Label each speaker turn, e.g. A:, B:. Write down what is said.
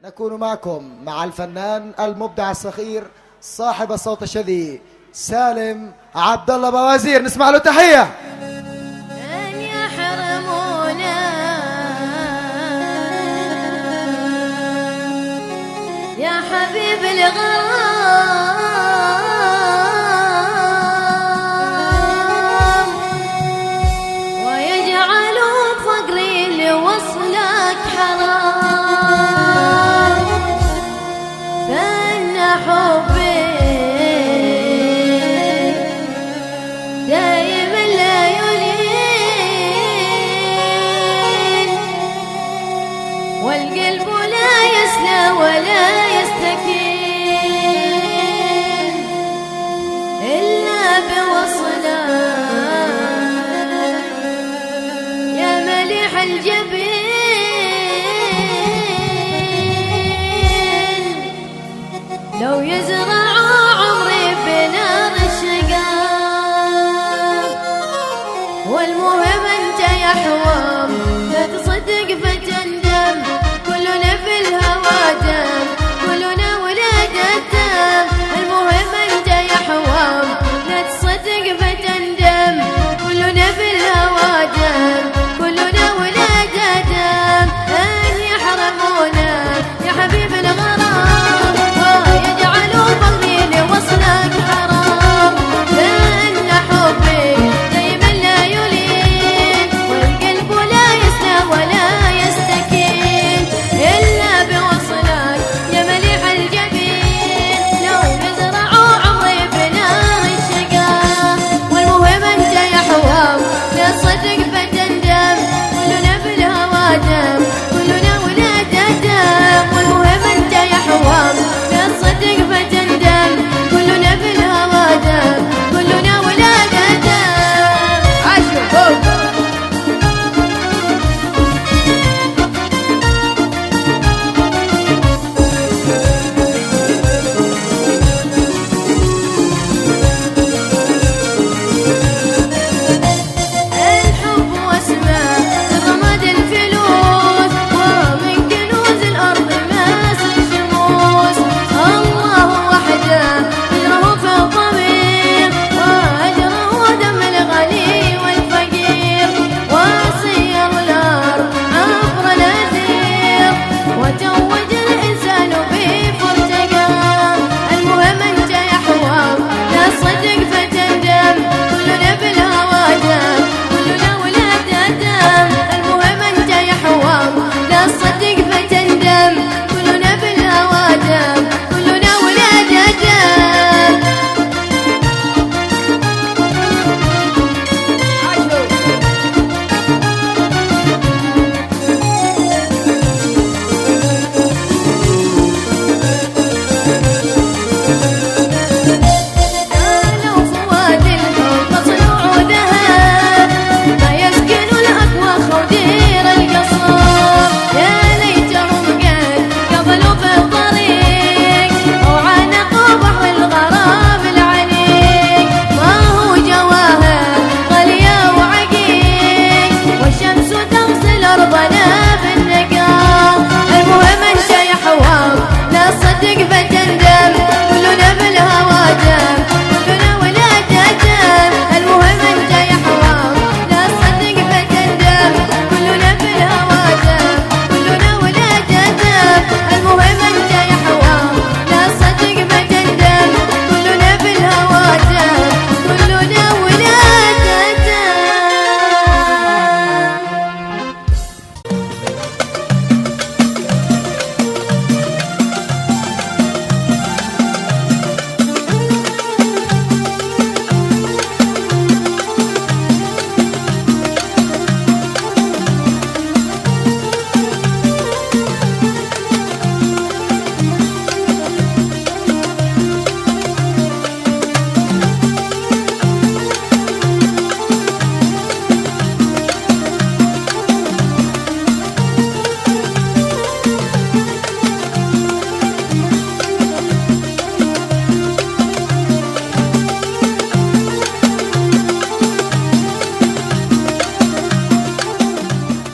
A: نكون معكم مع الفنان المبدع الصغير صاحب الصوت الشذي سالم عبد الله بوازير، نسمع له تحية.
B: أن يحرمونا يا حبيب الغرام ويجعلوا فقري لوصلك حرام، فإن حبي دائما لا يلين والقلب لا يسلى ولا يستكين إلا بوصلك يا مليح الجبين، لو يزرع عمري بنار الشقاق، والمهم انت يا حوام لا تصدق فتندم، كلنا في الهوى دم، كلنا ولاد الدم، المهم انت يا حوام لا تصدق فتندم.